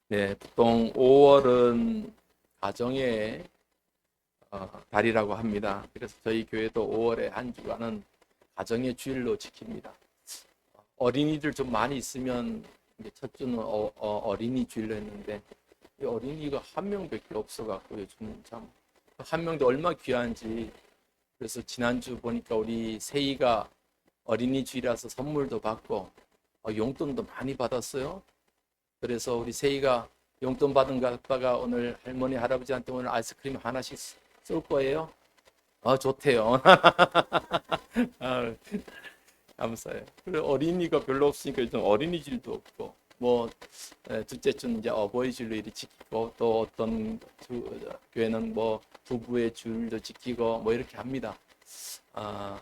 네, 보통 5월은 가정의 달이라고 합니다. 그래서 저희 교회도 5월에 한 주간은 가정의 주일로 지킵니다. 어린이들 좀 많이 있으면 이제 첫 주는 어린이 주일로 했는데 이 어린이가 한 명밖에 없어갖고 요즘 참 한 명도 얼마나 귀한지. 그래서 지난주 보니까 우리 세이가 어린이 주일이라서 선물도 받고 용돈도 많이 받았어요. 그래서 우리 세이가 용돈 받은 거 아빠가 오늘 할머니 할아버지한테 오늘 아이스크림 하나씩 쏠 거예요. 좋대요. 아, 감사해요. 그리고 어린이가 별로 없으니까 요즘 어린이질도 없고 뭐 둘째 주는 이제 어버이 줄로 이렇게 지키고 또 어떤 교회는 뭐 부부의 줄도 지키고 뭐 이렇게 합니다. 아,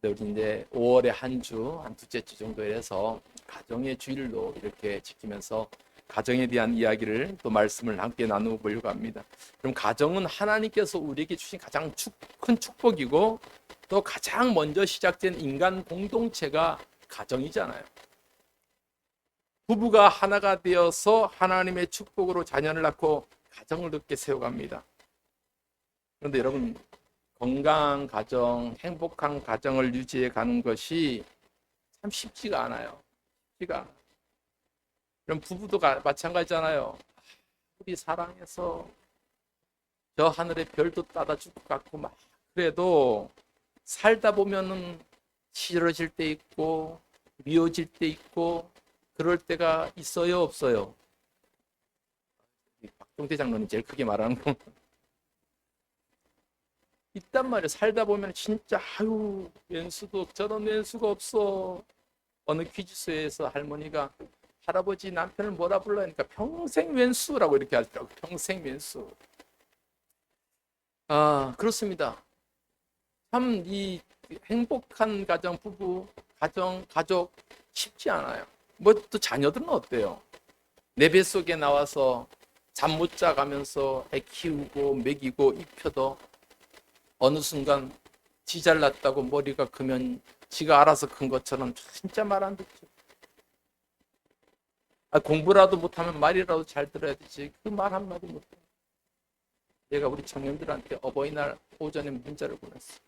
근데 우리 이제 5월에 한 주, 한 둘째 주 정도 해서 가정의 주일로 이렇게 지키면서 가정에 대한 이야기를 또 말씀을 함께 나누어 보려고 합니다. 그럼 가정은 하나님께서 우리에게 주신 가장 큰 축복이고 또 가장 먼저 시작된 인간 공동체가 가정이잖아요. 부부가 하나가 되어서 하나님의 축복으로 자녀를 낳고 가정을 늦게 세워갑니다. 그런데 여러분, 건강한 가정, 행복한 가정을 유지해 가는 것이 참 쉽지가 않아요. 쉽지가 않아요. 그럼 부부도 마찬가지잖아요. 우리 사랑해서 저 하늘의 별도 따다 줄 것 같고 막 그래도 살다 보면은 싫어질 때 있고 미워질 때 있고 그럴 때가 있어요, 없어요? 박종대 장로님 제일 크게 말하는 거 있단 말이에요. 살다 보면 진짜 아유 왼수도 저런 왼수가 없어. 어느 퀴즈쇼에서 할머니가 할아버지 남편을 뭐라 불러니까 평생 왼수라고 이렇게 하더라고요. 평생 왼수. 그렇습니다. 참 이 행복한 가정, 부부, 가정, 가족 쉽지 않아요. 뭐 또 자녀들은 어때요? 내 뱃속에 나와서 잠 못 자가면서 애 키우고 먹이고 입혀도 어느 순간 지 잘났다고 머리가 크면 지가 알아서 큰 것처럼 진짜 말 안 듣죠. 공부라도 못하면 말이라도 잘 들어야 되지. 그 말 한마디 못해. 내가 우리 청년들한테 어버이날 오전에 문자를 보냈어.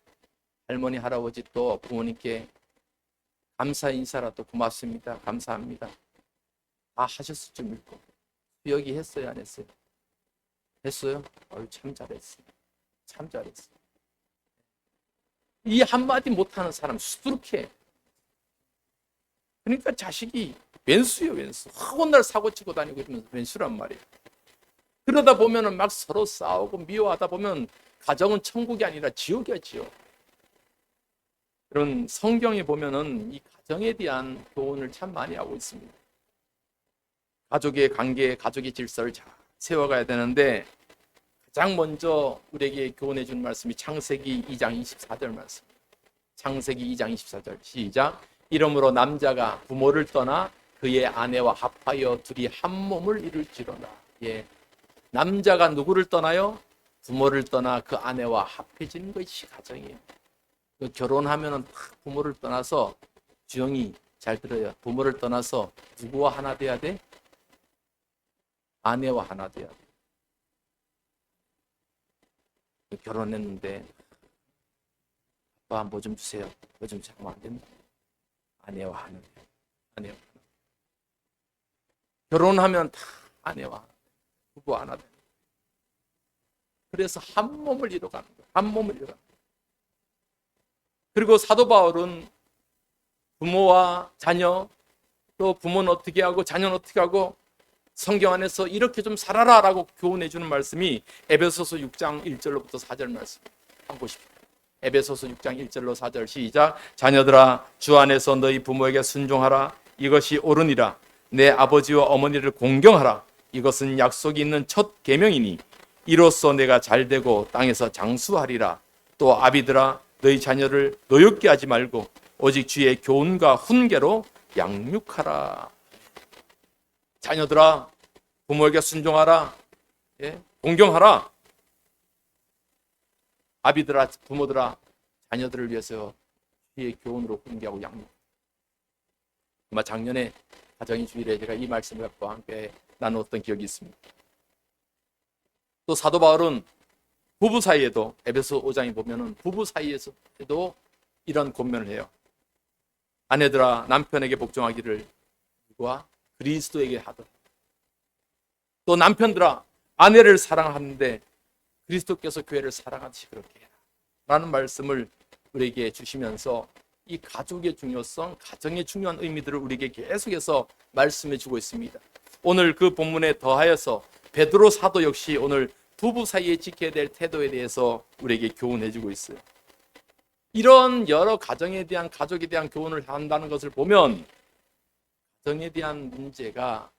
할머니, 할아버지 또 부모님께 감사 인사라도 고맙습니다. 감사합니다. 다 하셨을 줄 믿고. 여기 했어요, 안 했어요? 했어요? 참 잘했어. 참 잘했어. 이 한마디 못하는 사람 수두룩해. 그러니까 자식이 왼수요, 왼수. 혼날 사고 치고 다니고 이러면서 왼수란 말이에요. 그러다 보면은 막 서로 싸우고 미워하다 보면 가정은 천국이 아니라 지옥이야, 지옥. 그런 성경에 보면은 이 가정에 대한 교훈을 참 많이 하고 있습니다. 가족의 관계, 가족의 질서를 잘 세워가야 되는데 가장 먼저 우리에게 교훈해 주는 말씀이 창세기 2장 24절 말씀. 창세기 2장 24절 시작. 이러므로 남자가 부모를 떠나 그의 아내와 합하여 둘이 한 몸을 이룰지로다. 예. 남자가 누구를 떠나요? 부모를 떠나 그 아내와 합해지는 것이 가정이에요. 결혼하면은 부모를 떠나서 주영이 잘 들어요. 부모를 떠나서 누구와 하나 돼야 돼? 아내와 하나 돼야 돼. 결혼했는데 아빠 뭐 좀 주세요. 뭐 좀 자면 안 된다. 아내와 하나 돼. 아내와 하나. 결혼하면 다 아내와 하나 돼. 부부 하나 돼. 그래서 한 몸을 이뤄가는 거야. 한 몸을 이뤄가는 거야. 그리고 사도 바울은 부모와 자녀, 또 부모는 어떻게 하고 자녀는 어떻게 하고 성경 안에서 이렇게 좀 살아라라고 교훈해 주는 말씀이 에베소서 6장 1절로부터 4절 말씀 한번 보십시오. 에베소서 6장 1절로 4절 시작. 자녀들아 주 안에서 너희 부모에게 순종하라. 이것이 옳으니라. 내 아버지와 어머니를 공경하라. 이것은 약속이 있는 첫 계명이니 이로써 내가 잘되고 땅에서 장수하리라. 또 아비들아 너희 자녀를 노엽게 하지 말고 오직 주의 교훈과 훈계로 양육하라. 자녀들아 부모에게 순종하라. 예? 공경하라. 아비들아 부모들아 자녀들을 위해서 주의 교훈으로 훈계하고 양육. 작년에 가정의 주일에 제가 이 말씀을 갖고 함께 나누었던 기억이 있습니다. 또 사도 바울은 부부 사이에도 에베소 5장에 보면은 부부 사이에서도 이런 권면을 해요. 아내들아 남편에게 복종하기를 누구와 그리스도에게 하더라. 또 남편들아 아내를 사랑하는데 그리스도께서 교회를 사랑하듯이 그렇게 해라 라는 말씀을 우리에게 주시면서 이 가족의 중요성, 가정의 중요한 의미들을 우리에게 계속해서 말씀해 주고 있습니다. 오늘 그 본문에 더하여서 베드로 사도 역시 오늘 부부 사이에 지켜야 될 태도에 대해서 우리에게 교훈해 주고 있어요. 이런 여러 가정에 대한, 가족에 대한 교훈을 한다는 것을 보면 가정에 대한 문제가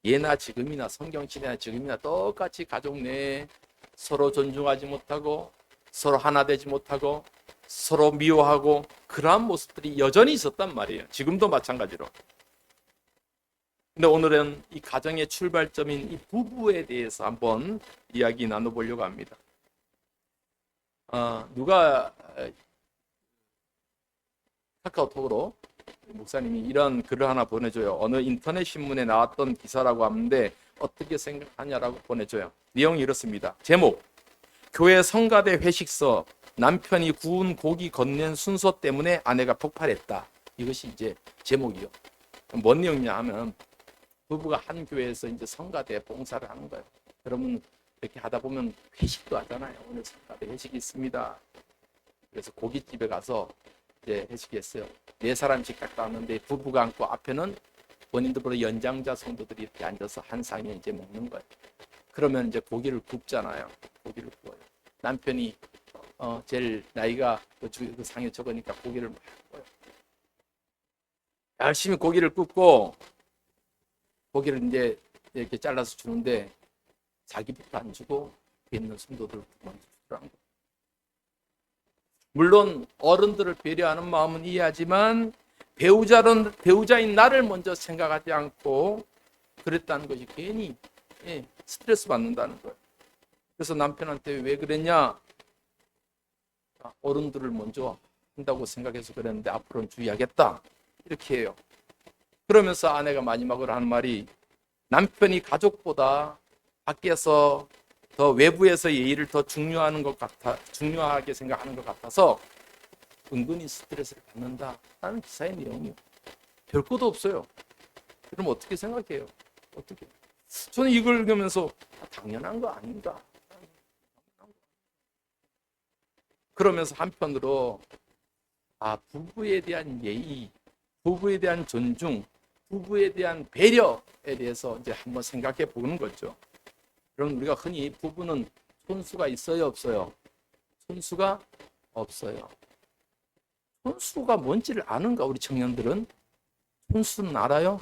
예나 지금이나 성경시대나 지금이나 똑같이 가족 내에 서로 존중하지 못하고 서로 하나 되지 못하고 서로 미워하고 그러한 모습들이 여전히 있었단 말이에요. 지금도 마찬가지로. 근데 오늘은 이 가정의 출발점인 이 부부에 대해서 한번 이야기 나눠보려고 합니다. 누가 카카오톡으로 목사님이 이런 글을 하나 보내줘요. 어느 인터넷 신문에 나왔던 기사라고 하는데 어떻게 생각하냐라고 보내줘요. 내용이 이렇습니다. 제목: 교회 성가대 회식서 남편이 구운 고기 건넨 순서 때문에 아내가 폭발했다. 이것이 이제 제목이요. 뭔 내용이냐 하면 부부가 한 교회에서 이제 성가대 봉사를 하는 거예요. 여러분 이렇게 하다 보면 회식도 하잖아요. 오늘 성가대 회식이 있습니다. 그래서 고깃집에 가서 이제 회식했어요. 4사람씩 딱 왔는데 부부가 앉고 앞에는 본인들보다 연장자 성도들이 이렇게 앉아서 한 상에 이제 먹는 거예요. 그러면 이제 고기를 굽잖아요. 고기를 구워요. 남편이 제일 나이가 그 상에 적으니까 고기를 막 구워요. 열심히 고기를 굽고 고기를 이제 이렇게 잘라서 주는데 자기부터 안 주고 뒤에 있는 성도들 먼저 주더라는 거예요. 물론 어른들을 배려하는 마음은 이해하지만 배우자인 나를 먼저 생각하지 않고 그랬다는 것이 괜히 스트레스 받는다는 거예요. 그래서 남편한테 왜 그랬냐? 어른들을 먼저 한다고 생각해서 그랬는데 앞으로는 주의하겠다 이렇게 해요. 그러면서 아내가 마지막으로 하는 말이 남편이 가족보다 밖에서 더 외부에서 예의를 더 중요하게 생각하는 것 같아서 은근히 스트레스를 받는다라는 기사의 내용이요. 별것도 없어요. 그럼 어떻게 생각해요? 어떻게? 저는 이걸 읽으면서 당연한 거 아닌가? 그러면서 한편으로 부부에 대한 예의, 부부에 대한 존중, 부부에 대한 배려에 대해서 이제 한번 생각해 보는 거죠. 그럼 우리가 흔히 부부는 손수가 있어요, 없어요? 손수가 없어요. 손수가 뭔지를 아는가 우리 청년들은? 손수는 알아요?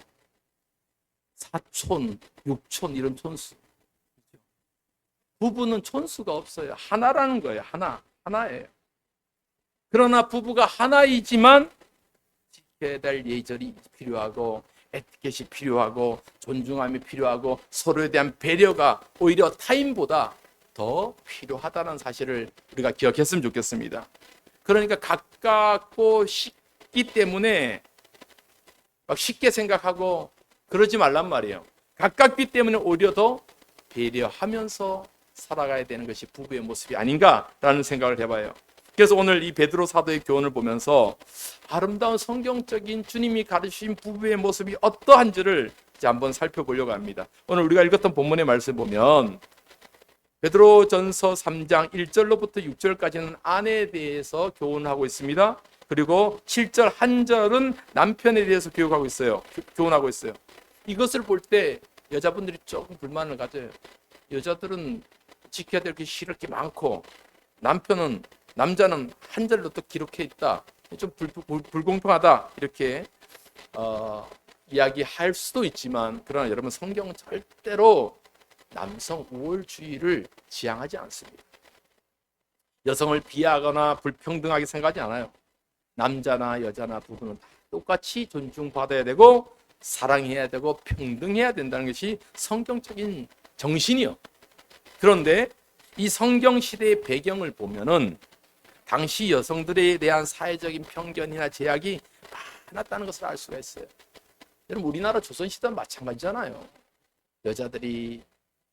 사촌, 육촌 이런 손수. 부부는 손수가 없어요. 하나라는 거예요. 하나예요. 그러나 부부가 하나이지만 지켜야 될 예절이 필요하고 에티켓이 필요하고 존중함이 필요하고 서로에 대한 배려가 오히려 타인보다 더 필요하다는 사실을 우리가 기억했으면 좋겠습니다. 그러니까 가깝고 쉽기 때문에 막 쉽게 생각하고 그러지 말란 말이에요. 가깝기 때문에 오히려 더 배려하면서 살아가야 되는 것이 부부의 모습이 아닌가라는 생각을 해봐요. 그래서 오늘 이 베드로 사도의 교훈을 보면서 아름다운 성경적인 주님이 가르치신 부부의 모습이 어떠한지를 이제 한번 살펴보려고 합니다. 오늘 우리가 읽었던 본문의 말씀 보면 베드로전서 3장 1절로부터 6절까지는 아내에 대해서 교훈하고 있습니다. 그리고 7절 한 절은 남편에 대해서 교훈하고 있어요. 이것을 볼 때 여자분들이 조금 불만을 가져요. 여자들은 지켜야 될 것이 이렇게 많고 남자는 한 절로 또 기록해 있다. 좀 불공평하다 이렇게 이야기할 수도 있지만 그러나 여러분 성경은 절대로 남성 우월주의를 지향하지 않습니다. 여성을 비하하거나 불평등하게 생각하지 않아요. 남자나 여자나 부부는 다 똑같이 존중받아야 되고 사랑해야 되고 평등해야 된다는 것이 성경적인 정신이요. 그런데 이 성경 시대의 배경을 보면은 당시 여성들에 대한 사회적인 편견이나 제약이 많았다는 것을 알 수가 있어요. 여러분 우리나라 조선시대는 마찬가지잖아요. 여자들이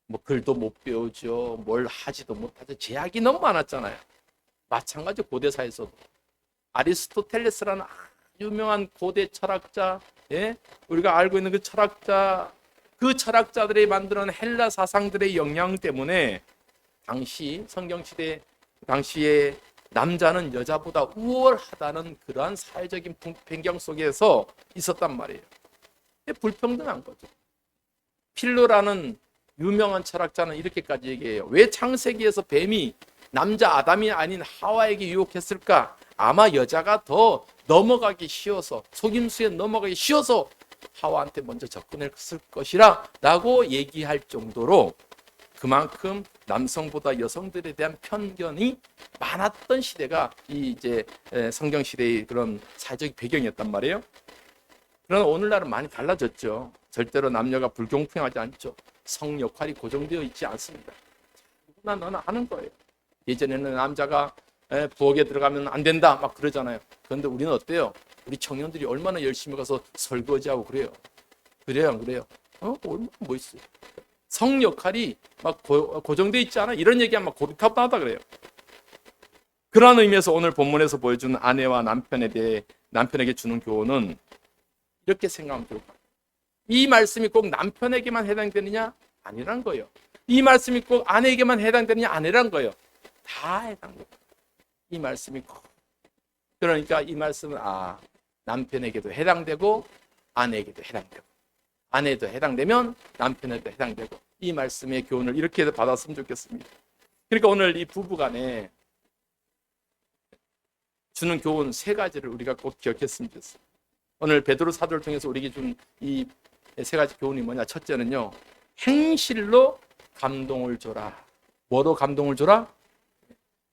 뭐 글도 못 배우죠. 뭘 하지도 못하죠. 제약이 너무 많았잖아요. 마찬가지 고대사에서도 아리스토텔레스라는 유명한 고대 철학자, 예? 우리가 알고 있는 그 철학자, 그 철학자들이 만드는 헬라 사상들의 영향 때문에 당시 성경시대 당시에 남자는 여자보다 우월하다는 그러한 사회적인 배경 속에서 있었단 말이에요. 불평등한 거죠. 필로라는 유명한 철학자는 이렇게까지 얘기해요. 왜 창세기에서 뱀이 남자 아담이 아닌 하와에게 유혹했을까? 아마 여자가 더 넘어가기 쉬워서, 속임수에 넘어가기 쉬워서 하와한테 먼저 접근했을 것이라 라고 얘기할 정도로 그만큼 남성보다 여성들에 대한 편견이 많았던 시대가 이제 성경 시대의 그런 사회적 배경이었단 말이에요. 그러나 오늘날은 많이 달라졌죠. 절대로 남녀가 불공평하지 않죠. 성 역할이 고정되어 있지 않습니다. 누구나 너는 아는 거예요. 예전에는 남자가 부엌에 들어가면 안 된다 막 그러잖아요. 그런데 우리는 어때요? 우리 청년들이 얼마나 열심히 가서 설거지하고 그래요. 그래요, 안 그래요? 얼마나 뭐 있어요? 성 역할이 막 고정되어 있지 않아? 이런 얘기하면 막 고리타분하다 그래요. 그런 의미에서 오늘 본문에서 보여주는 아내와 남편에게 주는 교훈은 이렇게 생각하면 좋을 것 같아요. 이 말씀이 꼭 남편에게만 해당되느냐? 아니란 거예요. 이 말씀이 꼭 아내에게만 해당되느냐? 아니란 거예요. 다 해당돼요. 이 말씀이 꼭. 그러니까 이 말씀은 남편에게도 해당되고 아내에게도 해당되고 아내에도 해당되면 남편에도 해당되고 이 말씀의 교훈을 이렇게 받았으면 좋겠습니다. 그러니까 오늘 이 부부간에 주는 교훈 3가지를 우리가 꼭 기억했으면 좋겠어요. 오늘 베드로 사도를 통해서 우리에게 준 이 3가지 교훈이 뭐냐? 첫째는요, 행실로 감동을 줘라. 뭐로 감동을 줘라?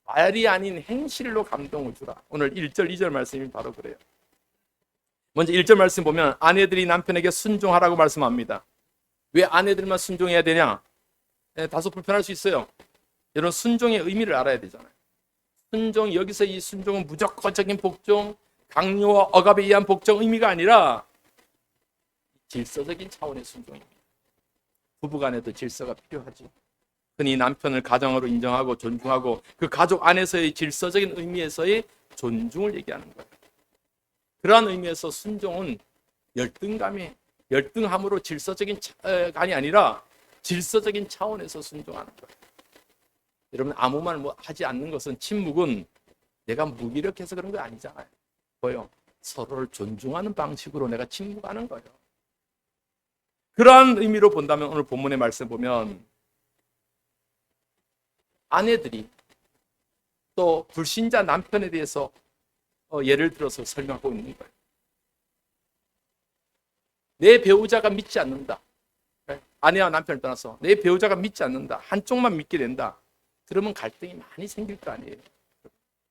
말이 아닌 행실로 감동을 주라. 오늘 1절, 2절 말씀이 바로 그래요. 먼저 1절 말씀 보면 아내들이 남편에게 순종하라고 말씀합니다. 왜 아내들만 순종해야 되냐? 다소 불편할 수 있어요. 여러분 순종의 의미를 알아야 되잖아요. 순종, 여기서 이 순종은 무조건적인 복종, 강요와 억압에 의한 복종 의미가 아니라 질서적인 차원의 순종입니다. 부부간에도 질서가 필요하지. 흔히 남편을 가정으로 인정하고 존중하고 그 가족 안에서의 질서적인 의미에서의 존중을 얘기하는 거예요. 그러한 의미에서 순종은 열등함으로 질서적인 간이 아니라 질서적인 차원에서 순종하는 거예요. 여러분 아무 말 하지 않는 것은 침묵은 내가 무기력해서 그런 거 아니잖아요. 뭐요? 서로를 존중하는 방식으로 내가 침묵하는 거예요. 그러한 의미로 본다면 오늘 본문의 말씀 보면 아내들이 또 불신자 남편에 대해서 예를 들어서 설명하고 있는 거예요. 내 배우자가 믿지 않는다. 아내와 남편을 떠나서 내 배우자가 믿지 않는다. 한쪽만 믿게 된다. 그러면 갈등이 많이 생길 거 아니에요.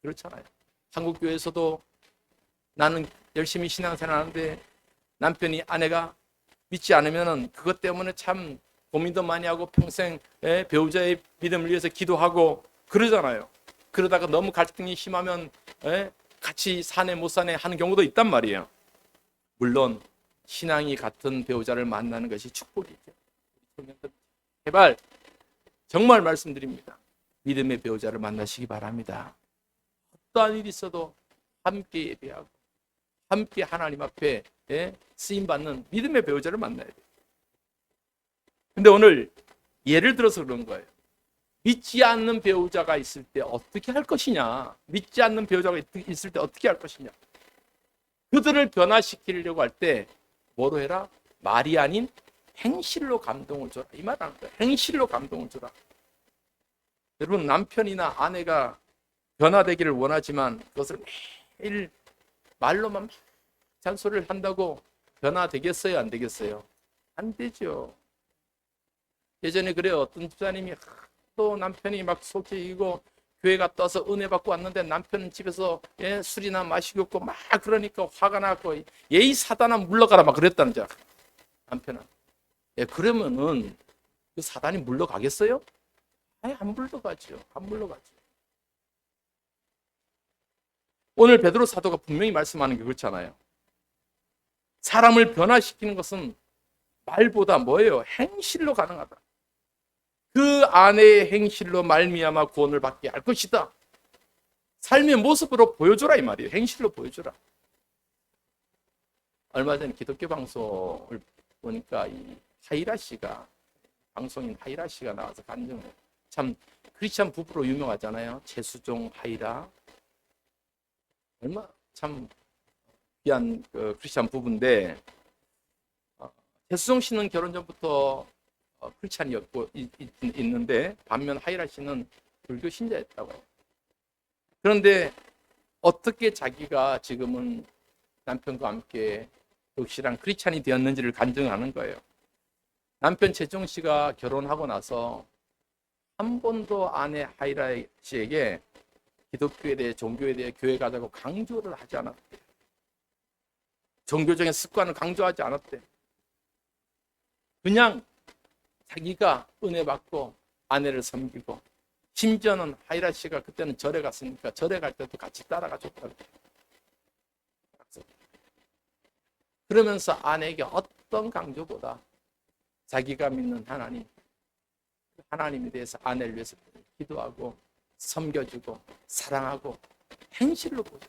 그렇잖아요. 한국 교회에서도 나는 열심히 신앙생활하는데 남편이 아내가 믿지 않으면 그것 때문에 참 고민도 많이 하고 평생 배우자의 믿음을 위해서 기도하고 그러잖아요. 그러다가 너무 갈등이 심하면 같이 사내 못 사내 하는 경우도 있단 말이에요. 물론 신앙이 같은 배우자를 만나는 것이 축복이죠. 제발 정말 말씀드립니다. 믿음의 배우자를 만나시기 바랍니다. 어떠한 일이 있어도 함께 예배하고 함께 하나님 앞에 쓰임받는 믿음의 배우자를 만나야 돼요. 근데 오늘 예를 들어서 그런 거예요. 믿지 않는 배우자가 있을 때 어떻게 할 것이냐? 믿지 않는 배우자가 있을 때 어떻게 할 것이냐? 그들을 변화시키려고 할 때 뭐로 해라? 말이 아닌 행실로 감동을 줘라. 이 말 하는 거예요. 행실로 감동을 줘라. 여러분 남편이나 아내가 변화되기를 원하지만 그것을 매일 말로만 잔소리를 한다고 변화되겠어요? 안 되겠어요? 안 되죠. 예전에 그래요. 어떤 집사님이 또 남편이 막 속이고 교회 갔다 와서 은혜 받고 왔는데 남편은 집에서 술이나 마시고 있고 막 그러니까 화가 나고 예의 사단아 물러가라 막 그랬다는 자 남편은. 그러면은 그 사단이 물러가겠어요? 아니 안 물러가죠. 안 물러가죠. 오늘 베드로 사도가 분명히 말씀하는 게 그렇잖아요. 사람을 변화시키는 것은 말보다 뭐예요? 행실로 가능하다. 그 아내의 행실로 말미암아 구원을 받게 할 것이다. 삶의 모습으로 보여주라 이 말이에요. 행실로 보여주라. 얼마 전에 기독교 방송을 보니까 이 하이라 씨가, 방송인 하이라 씨가 나와서 간증을 해요. 참 크리스찬 부부로 유명하잖아요. 최수종, 하이라. 얼마 참 귀한 크리스찬 부부인데, 최수종 씨는 결혼 전부터 크리스찬이었고 있는데, 반면 하이라 씨는 불교 신자였다고 해요. 그런데 어떻게 자기가 지금은 남편과 함께 독실한 크리스찬이 되었는지를 간증하는 거예요. 남편 최종 씨가 결혼하고 나서 한 번도 아내 하이라 씨에게 기독교에 대해, 종교에 대해 교회 가자고 강조를 하지 않았대. 종교적인 습관을 강조하지 않았대. 그냥 자기가 은혜 받고 아내를 섬기고, 심지어는 하이라 씨가 그때는 절에 갔으니까 절에 갈 때도 같이 따라가 줬다고. 그러면서 아내에게 어떤 강조보다 자기가 믿는 하나님, 하나님에 대해서 아내를 위해서 기도하고 섬겨주고 사랑하고 행실로 보죠.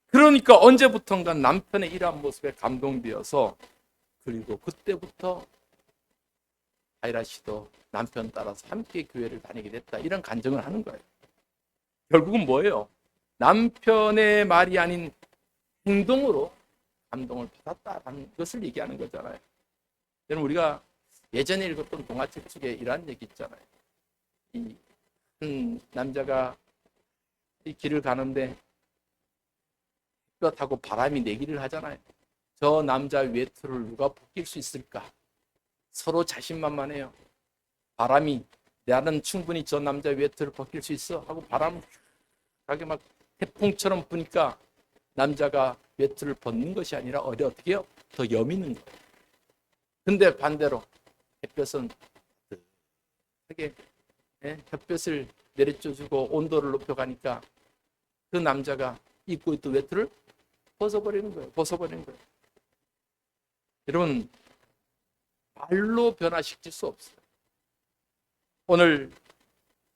그러니까 언제부턴가 남편의 이러한 모습에 감동되어서, 그리고 그때부터 하이라 씨도 남편 따라서 함께 교회를 다니게 됐다, 이런 간증을 하는 거예요. 결국은 뭐예요? 남편의 말이 아닌 행동으로 감동을 받았다라는 것을 얘기하는 거잖아요. 여러분, 우리가 예전에 읽었던 동화책 중에 이런 얘기 있잖아요. 한 남자가 이 길을 가는데 뼈타고 바람이 내기를 하잖아요. 저 남자 외투를 누가 벗길 수 있을까? 서로 자신만만해요. 바람이, 나는 충분히 저 남자 외투를 벗길 수 있어 하고 바람을 가게 막 태풍처럼 부니까 남자가 외투를 벗는 것이 아니라 어떻게 해요? 더 여미는 거예요. 근데 반대로 햇볕은 되게 햇볕을 내려줘주고 온도를 높여가니까 그 남자가 입고 있던 외투를 벗어버리는 거예요. 여러분, 말로 변화시킬 수 없어요. 오늘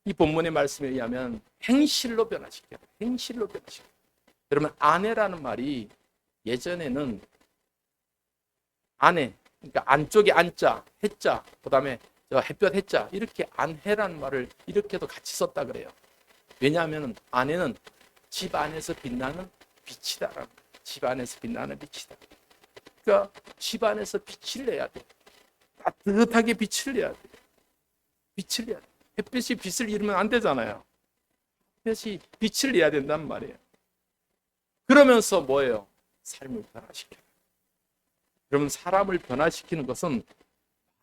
이 본문의 말씀에 의하면 행실로 변화시켜요. 행실로 변화시켜요. 여러분, 아내라는 말이 예전에는 아내, 그러니까 안쪽에 안자, 해자, 그 다음에 햇볕 해자, 이렇게 안해라는 말을 이렇게도 같이 썼다 그래요. 왜냐하면 아내는 집 안에서 빛나는 빛이다. 집 안에서 빛나는 빛이다. 그러니까 집 안에서 빛을 내야 돼. 따뜻하게 빛을 내야 돼. 빛을 내야 돼. 햇빛이 빛을 잃으면 안 되잖아요. 햇빛이 빛을 내야 된단 말이에요. 그러면서 뭐예요? 삶을 변화시켜요. 여러분, 사람을 변화시키는 것은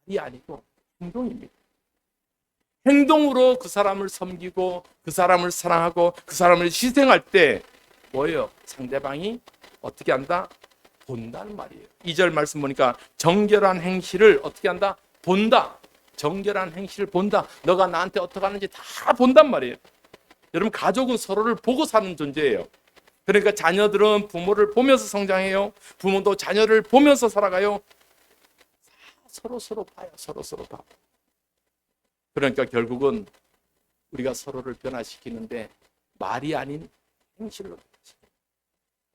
말이 아니고 행동입니다. 행동으로 그 사람을 섬기고 그 사람을 사랑하고 그 사람을 희생할 때 뭐예요? 상대방이 어떻게 한다? 본다는 말이에요. 2절 말씀 보니까 정결한 행실을 어떻게 한다? 본다. 정결한 행실을 본다. 너가 나한테 어떻게 하는지 다 본단 말이에요. 여러분, 가족은 서로를 보고 사는 존재예요. 그러니까 자녀들은 부모를 보면서 성장해요. 부모도 자녀를 보면서 살아가요. 서로 봐요. 서로 봐. 그러니까 결국은 우리가 서로를 변화시키는데 말이 아닌 행실로 변화시켜요.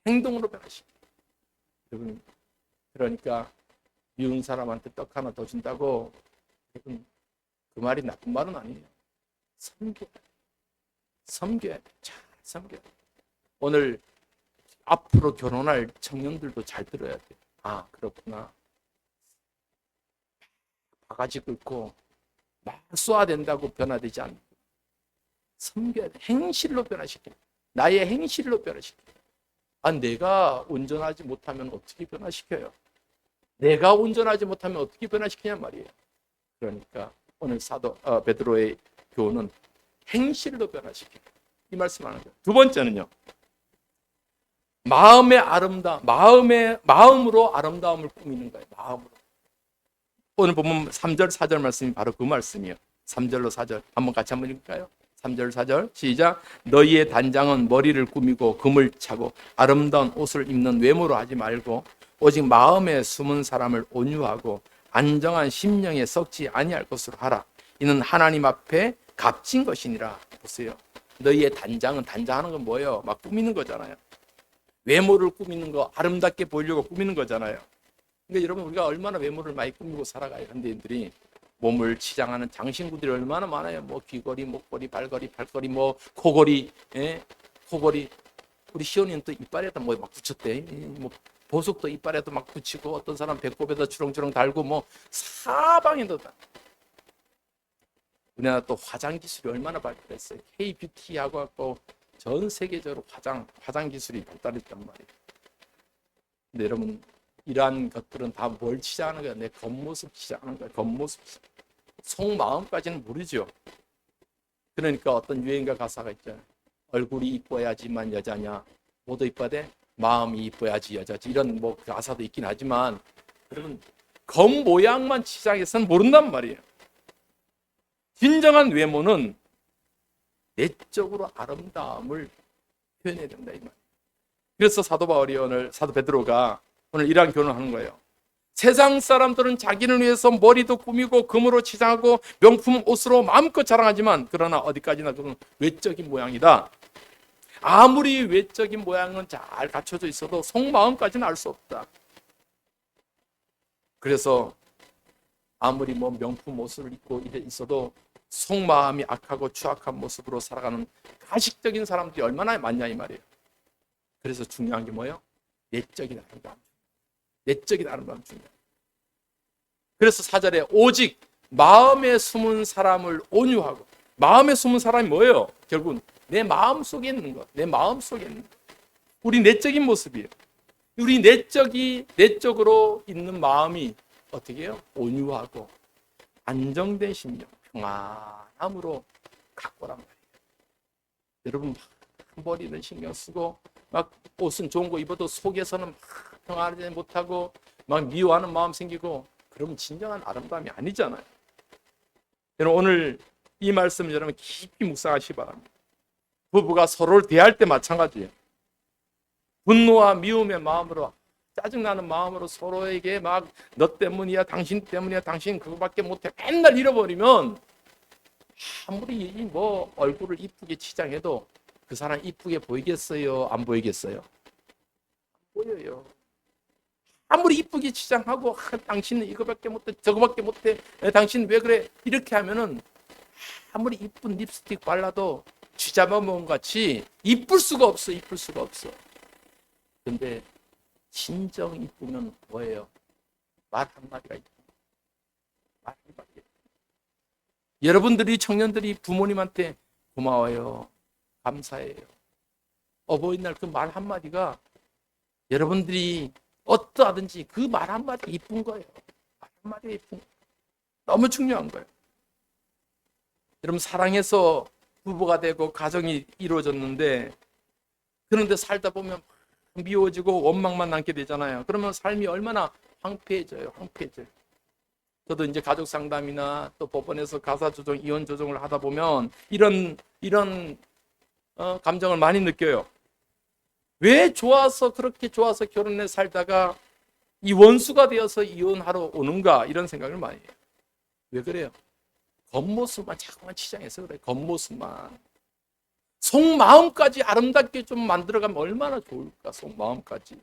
행동으로 변화시켜요. 여러분, 그러니까 미운 사람한테 떡 하나 더 준다고 여러분, 그 말이 나쁜 말은 아니에요. 섬겨야 돼. 잘 섬겨야 돼. 오늘 앞으로 결혼할 청년들도 잘 들어야 돼. 아, 그렇구나. 바가지 긁고 막 쏘아야 된다고 변화되지 않고 섬겨야 돼. 행실로 변화시켜. 나의 행실로 변화시켜. 아, 내가 운전하지 못하면 어떻게 변화시켜요? 내가 운전하지 못하면 어떻게 변화시키냐 말이에요. 그러니까 오늘 사도 베드로의 교훈은 행실로 변화시켜. 이 말씀하는 거예요. 두 번째는요. 마음으로 아름다움을 꾸미는 거예요. 마음으로. 오늘 보면 3절, 4절 말씀이 바로 그 말씀이에요. 3절로 4절 한번 같이 한번 읽을까요? 3절 4절 시작. 너희의 단장은 머리를 꾸미고 금을 차고 아름다운 옷을 입는 외모로 하지 말고 오직 마음에 숨은 사람을 온유하고 안정한 심령에 썩지 아니할 것으로 하라. 이는 하나님 앞에 값진 것이니라. 보세요. 너희의 단장은, 단장하는 건 뭐예요? 막 꾸미는 거잖아요. 외모를 꾸미는 거, 아름답게 보이려고 꾸미는 거잖아요. 그러니까 여러분, 우리가 얼마나 외모를 많이 꾸미고 살아가요. 현대인들이 몸을 치장하는 장신구들이 얼마나 많아요. 뭐 귀걸이, 목걸이, 발걸이, 팔걸이, 뭐 코걸이, 코걸이. 우리 시온이는 또 이빨에다 뭐 막 붙였대. 뭐 보석도 이빨에도 막 붙이고, 어떤 사람 배꼽에다 주렁주렁 달고, 뭐 사방에도 다. 우리나라 또 화장 기술이 얼마나 발달했어요. K-뷰티하고 갖고 전 세계적으로 화장 기술이 발달했단 말이에요. 근데 여러분, 이러한 것들은 다 뭘 치장하는 거야? 내 겉모습 치장하는 거야. 겉모습. 속마음까지는 모르죠. 그러니까 어떤 유행가 가사가 있잖아요. 얼굴이 이뻐야지만 여자냐, 모두 이뻐야 마음이 이뻐야지 여자지. 이런 뭐 가사도 있긴 하지만 여러분, 겉모양만 치장해서는 모른단 말이에요. 진정한 외모는 내적으로 아름다움을 표현해야 된다 이 말이에요. 그래서 사도 베드로가 오늘 이러한 교훈을 하는 거예요. 세상 사람들은 자기를 위해서 머리도 꾸미고 금으로 치장하고 명품 옷으로 마음껏 자랑하지만 그러나 어디까지나 그건 외적인 모양이다. 아무리 외적인 모양은 잘 갖춰져 있어도 속마음까지는 알 수 없다. 그래서 아무리 뭐 명품 옷을 입고 있어도 속마음이 악하고 추악한 모습으로 살아가는 가식적인 사람들이 얼마나 많냐 이 말이에요. 그래서 중요한 게 뭐예요? 내적인 아름다움. 내적인 아름다움 중요해요. 그래서 4절에 오직 마음에 숨은 사람을 온유하고, 마음에 숨은 사람이 뭐예요? 결국은 내 마음 속에 있는 것, 내 마음 속에 있는 것. 우리 내적인 모습이에요. 우리 내적으로 있는 마음이 어떻게 해요? 온유하고 안정된 심령, 평안함으로 갖고란 말이에요. 여러분, 머리는 신경 쓰고 막 옷은 좋은 거 입어도 속에서는 막 평안하지 못하고 막 미워하는 마음 생기고, 그러면 진정한 아름다움이 아니잖아요. 여러분, 오늘 이 말씀을 여러분 깊이 묵상하시기 바랍니다. 부부가 서로를 대할 때 마찬가지예요. 분노와 미움의 마음으로, 짜증나는 마음으로 서로에게 막 너 때문이야, 당신 때문이야, 당신 그거밖에 못해 맨날 잃어버리면 아무리 뭐 얼굴을 이쁘게 치장해도 그 사람 이쁘게 보이겠어요? 안 보이겠어요? 안 보여요. 아무리 이쁘게 치장하고 당신은 이거밖에 못해, 저거밖에 못해, 당신 왜 그래? 이렇게 하면은 아무리 이쁜 립스틱 발라도 쥐잡아먹은 같이 이쁠 수가 없어. 이쁠 수가 없어. 근데 진정 이쁘면 뭐예요? 말 한마디가 있다. 말 한마디가 있다. 여러분들이, 청년들이 부모님한테 고마워요, 감사해요, 어버이날 그 말 한마디가 여러분들이 어떠하든지 그 말 한마디가 이쁜 거예요. 말 한마디가 이쁜 거예요. 너무 중요한 거예요. 여러분, 사랑해서 부부가 되고 가정이 이루어졌는데, 그런데 살다 보면 미워지고 원망만 남게 되잖아요. 그러면 삶이 얼마나 황폐해져요. 저도 이제 가족 상담이나 또 법원에서 가사 조정, 이혼 조정을 하다 보면 이런 감정을 많이 느껴요. 왜 그렇게 좋아서 결혼해 살다가 이 원수가 되어서 이혼하러 오는가, 이런 생각을 많이 해요. 왜 그래요? 겉모습만 자꾸만 치장해서 그래. 겉모습만. 속마음까지 아름답게 좀 만들어가면 얼마나 좋을까. 속마음까지.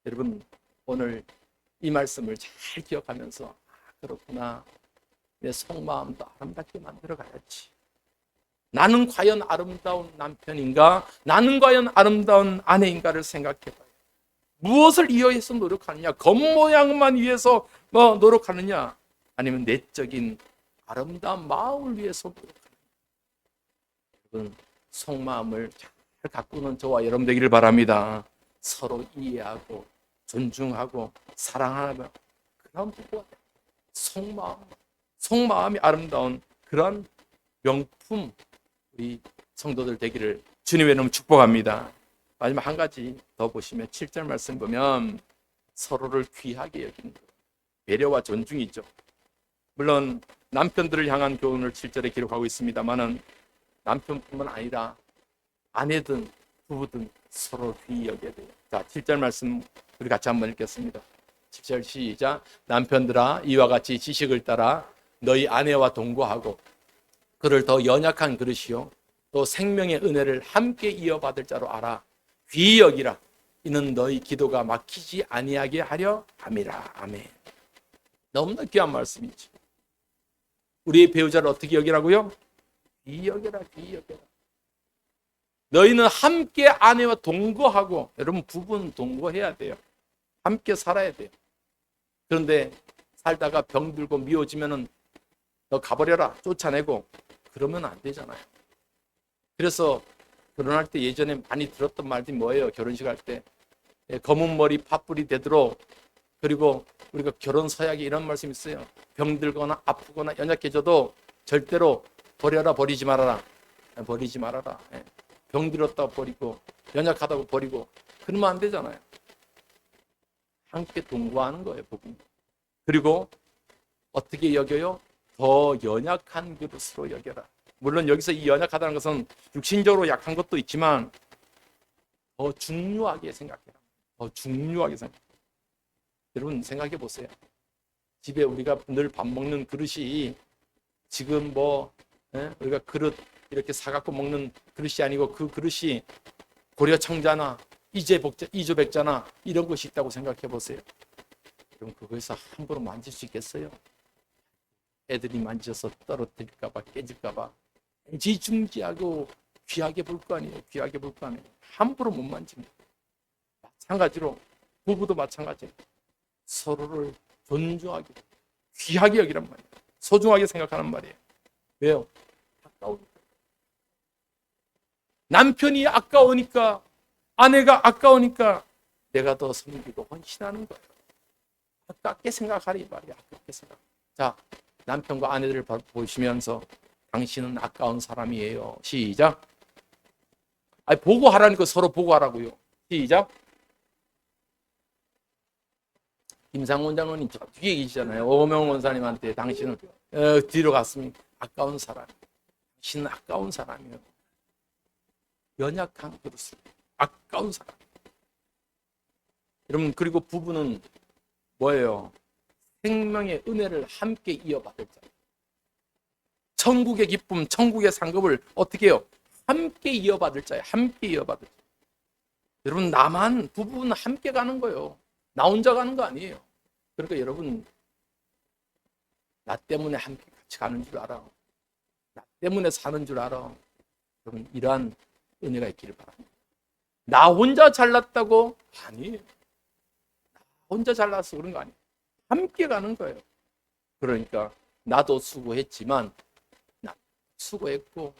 여러분, 오늘 이 말씀을 잘 기억하면서 그렇구나, 내 속마음도 아름답게 만들어가야지. 나는 과연 아름다운 남편인가? 나는 과연 아름다운 아내인가를 생각해봐요. 무엇을 위해서 노력하느냐? 겉모양만 위해서 노력하느냐? 아니면 내적인 아름다운 마음을 위해서 노력하느냐? 여러분, 속마음을 잘 가꾸는 저와 여러분 되기를 바랍니다. 서로 이해하고 존중하고 사랑하는 그런 부부가 속마음이 아름다운 그런 명품 우리 성도들 되기를 주님의 이름으로 축복합니다. 마지막 한 가지 더 보시면 7절 말씀 보면 서로를 귀하게 여기는 것, 배려와 존중이죠. 물론 남편들을 향한 교훈을 7절에 기록하고 있습니다만은 남편뿐만 아니라 아내든 부부든 서로 귀히 여겨야 돼요. 자, 7절 말씀 우리 같이 한번 읽겠습니다. 7절 시작. 남편들아, 이와 같이 지식을 따라 너희 아내와 동거하고 그를 더 연약한 그릇이요 또 생명의 은혜를 함께 이어받을 자로 알아. 귀히 여기라. 이는 너희 기도가 막히지 아니하게 하려 함이라. 아멘. 너무나 귀한 말씀이죠. 우리의 배우자를 어떻게 여기라고요? 귀히 여겨라, 귀히 여겨라. 너희는 함께 아내와 동거하고, 여러분 부부는 동거해야 돼요. 함께 살아야 돼요. 그런데 살다가 병들고 미워지면은 너 가버려라 쫓아내고 그러면 안 되잖아요. 그래서 결혼할 때 예전에 많이 들었던 말이 뭐예요? 결혼식 할 때 검은 머리 팥불이 되도록, 그리고 우리가 결혼 서약에 이런 말씀이 있어요. 병들거나 아프거나 연약해져도 절대로 버려라, 버리지 말아라. 버리지 말아라. 병들었다고 버리고 연약하다고 버리고 그러면 안 되잖아요. 함께 동거하는 거예요, 부부. 그리고 어떻게 여겨요? 더 연약한 그릇으로 여겨라. 물론 여기서 이 연약하다는 것은 육신적으로 약한 것도 있지만 더 중요하게 생각해라. 더 중요하게 생각해라. 여러분 생각해 보세요. 집에 우리가 늘 밥 먹는 그릇이 지금 우리가 그릇 이렇게 사갖고 먹는 그릇이 아니고 그 그릇이 고려청자나 이조백자나 이런 것이 있다고 생각해 보세요. 그럼 그거에서 함부로 만질 수 있겠어요? 애들이 만져서 떨어뜨릴까봐 깨질까봐 애지중지하고 귀하게 볼 거 아니에요. 귀하게 볼 거 아니에요. 함부로 못 만집니다. 마찬가지로 부부도 마찬가지예요. 서로를 존중하게 귀하게 여기란 말이에요. 소중하게 생각하는 말이에요. 왜요? 아까우니까. 남편이 아까우니까, 아내가 아까우니까 내가 더 섬기고 헌신하는 거예요. 아깝게 생각하리 말이야. 아깝게 생각. 자, 남편과 아내들을 보시면서 당신은 아까운 사람이에요. 시작. 보고 하라니까 서로 보고 하라고요. 시작. 김상원 장로님 저 뒤에 계시잖아요. 오명 원사님한테 당신은 뒤로 갔으면 아까운 사람. 당신은 아까운 사람이에요. 연약한 그릇을. 아까운 사람. 여러분, 그리고 부부는 뭐예요? 생명의 은혜를 함께 이어받을 자. 천국의 기쁨, 천국의 상급을 어떻게 해요? 함께 이어받을 자예요. 함께 이어받을 자. 여러분, 부부는 함께 가는 거예요. 나 혼자 가는 거 아니에요. 그러니까 여러분, 나 때문에 함께 같이 가는 줄 알아. 나 때문에 사는 줄 알아. 여러분, 이러한 은혜가 있기를 바랍니다. 나 혼자 잘났다고? 아니에요. 나 혼자 잘났어 그런 거 아니에요. 함께 가는 거예요. 그러니까 나도 수고했지만 수고했고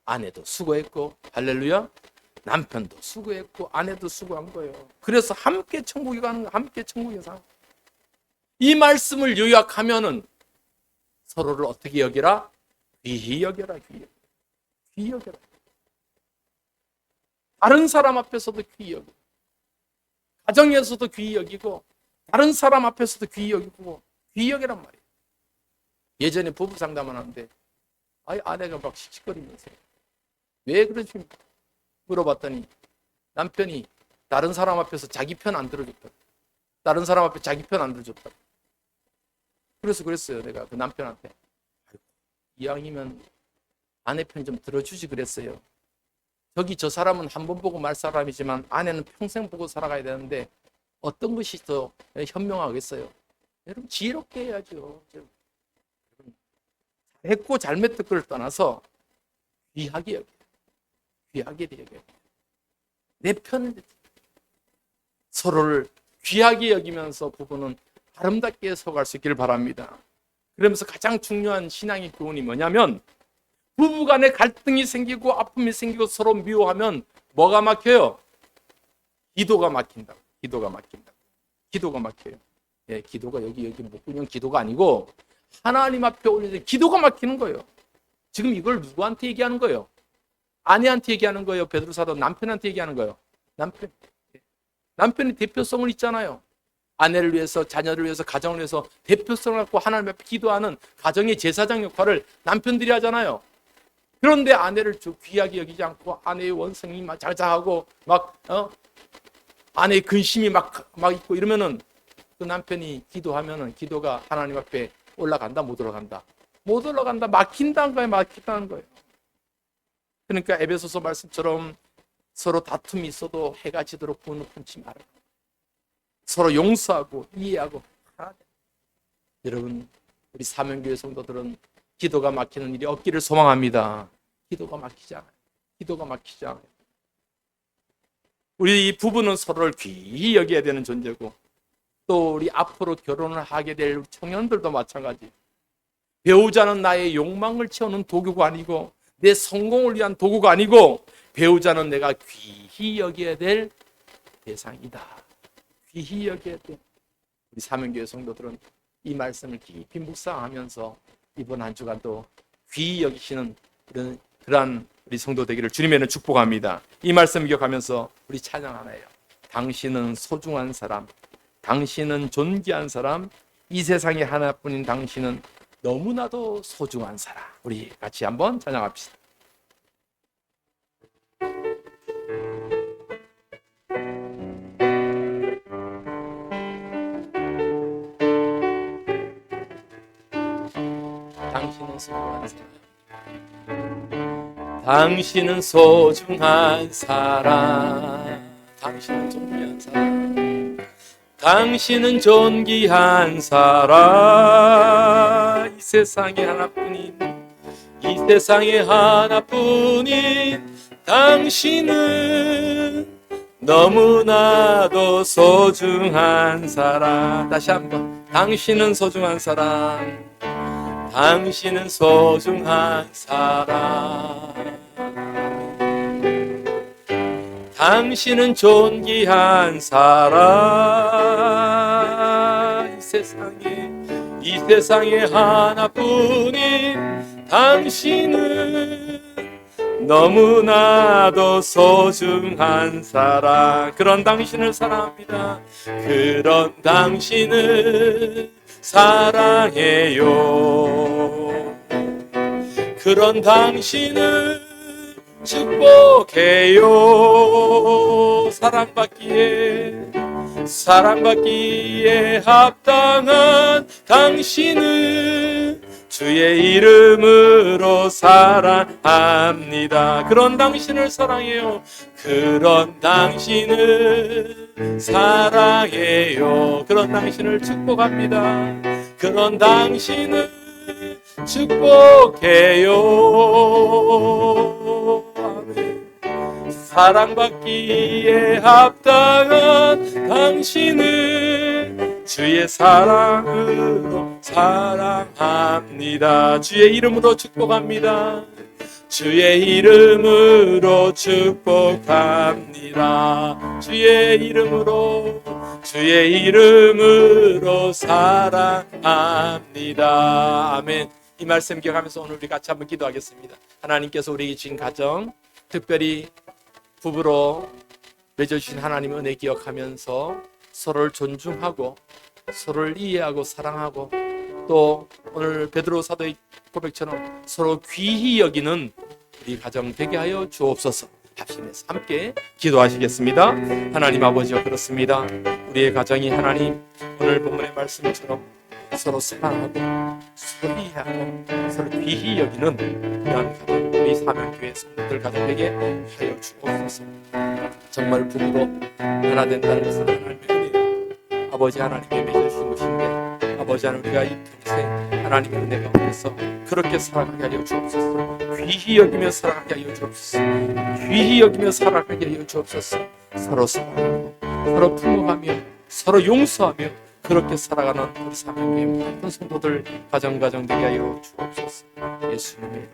아내도 수고했고 할렐루야, 남편도 수고했고 아내도 수고한 거예요. 그래서 함께 천국에 가는 거, 함께 천국에 사는 거예요. 이 말씀을 요약하면은 서로를 어떻게 여겨라? 귀히 여겨라. 귀히 여겨라. 다른 사람 앞에서도 귀히 여기고, 가정에서도 귀히 여기고, 다른 사람 앞에서도 귀히 여기고, 귀히 여기란 말이에요. 예전에 부부 상담을 하는데 아내가 막 씩씩거리면서 왜 그러지? 물어봤더니 남편이 다른 사람 앞에서 자기 편 안 들어줬다. 다른 사람 앞에 자기 편 안 들어줬다. 그래서 그랬어요. 내가 그 남편한테 이왕이면 아내 편 좀 들어주지 그랬어요. 저기 저 사람은 한 번 보고 말 사람이지만 아내는 평생 보고 살아가야 되는데 어떤 것이 더 현명하겠어요? 여러분 지혜롭게 해야죠. 잘했고 잘못된 걸 떠나서 귀하게 여겨요. 귀하게 여겨요. 내 편을 서로를 귀하게 여기면서 부부는 아름답게 서갈 수 있기를 바랍니다. 그러면서 가장 중요한 신앙의 교훈이 뭐냐면 부부간에 갈등이 생기고 아픔이 생기고 서로 미워하면 뭐가 막혀요? 기도가 막힌다. 기도가 막힌다. 기도가 막혀요. 예, 기도가 여기 목구녕 기도가 아니고 하나님 앞에 올려진 기도가 막히는 거예요. 지금 이걸 누구한테 얘기하는 거예요? 아내한테 얘기하는 거예요? 베드로 사도 남편한테 얘기하는 거예요? 남편이 대표성을 있잖아요. 아내를 위해서, 자녀를 위해서, 가정을 위해서 대표성을 갖고 하나님 앞에 기도하는 가정의 제사장 역할을 남편들이 하잖아요. 그런데 아내를 귀하게 여기지 않고 아내의 원성이 막 자자하고 아내의 근심이 막 있고 이러면은 그 남편이 기도하면은 기도가 하나님 앞에 올라간다, 못 올라간다? 못 올라간다, 막힌다는 거예요, 막힌다는 거예요. 그러니까 에베소서 말씀처럼 서로 다툼이 있어도 해가 지도록 분을 품지 말아라. 서로 용서하고 이해하고 하나. 여러분, 우리 사명교회 성도들은 기도가 막히는 일이 없기를 소망합니다. 기도가 막히지 않아요. 기도가 막히지 않아요. 우리 부부는 서로를 귀히 여겨야 되는 존재고, 또 우리 앞으로 결혼을 하게 될 청년들도 마찬가지. 배우자는 나의 욕망을 채우는 도구가 아니고 내 성공을 위한 도구가 아니고 배우자는 내가 귀히 여겨야 될 대상이다. 귀히 여겨야 돼. 우리 사명교회 성도들은 이 말씀을 깊이 묵상하면서 이번 한 주간도 귀히 여기시는 그러한 우리 성도 되기를 주님에는 축복합니다. 이 말씀 기억하면서 우리 찬양 하나예요. 당신은 소중한 사람, 당신은 존귀한 사람, 이 세상에 하나뿐인 당신은 너무나도 소중한 사람. 우리 같이 한번 찬양합시다. 당신은 소중한 사람, 당신은 소중한 사람, 당신은 존귀한 사람, 당신은 존귀한 사람, 이 세상에 하나뿐인, 이 세상에 하나뿐인 당신은 너무나도 소중한 사람. 다시 한번, 당신은 소중한 사람, 당신은 소중한 사람, 당신은 존귀한 사람, 이 세상에 하나뿐인 당신은 너무나도 소중한 사람. 그런 당신을 사랑합니다. 그런 당신을 사랑해요. 그런 당신을 축복해요. 사랑받기에 합당한 당신을 주의 이름으로 사랑합니다. 그런 당신을 사랑해요. 그런 당신을 사랑해요. 그런 당신을 축복합니다. 그런 당신을 축복해요. 아멘. 사랑받기에 합당한 당신을 주의 사랑으로 사랑합니다. 주의 이름으로 축복합니다. 주의 이름으로 축복합니다. 주의 이름으로 사랑합니다. 아멘. 이 말씀 기억하면서 오늘 우리 같이 한번 기도하겠습니다. 하나님께서 우리에게 주신 가정, 특별히 부부로 맺어주신 하나님의 은혜 기억하면서 서로를 존중하고 서로를 이해하고 사랑하고 또 오늘 베드로 사도의 고백처럼 서로 귀히 여기는 우리 가정 되게 하여 주옵소서. 합심해서 함께 기도하시겠습니다. 하나님 아버지여, 그렇습니다. 우리의 가정이 하나님 오늘 본문의 말씀처럼 서로 사랑하고 서로 이해하고 서로 귀히 여기는 그런 가정, 우리 사명교회 성도들 가정 되게 하여 주옵소서. 정말 부부로 하나 된다는 것은 하나님의 은혜요, 아버지 하나님의 맺어주신 것인데, 아버지 하나님 우리가 이 평생 하나님의 은혜 가운데서 그렇게 살아가게 하여 주옵소서. 귀히 여기며 살아가게 하여 주옵소서. 귀히 여기며 살아가게 하여 주옵소서. 서로 사랑하고 서로 품어가며 서로 용서하며 그렇게 살아가는 우리 사명교회 모든 성도들 가정 되게 하여 주옵소서. 예수님의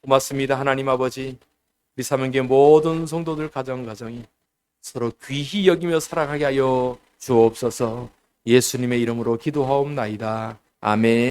고맙습니다. 하나님 아버지, 우리 사명교회 모든 성도들 가정이 서로 귀히 여기며 살아가게 하여 주옵소서. 예수님의 이름으로 기도하옵나이다. 아멘.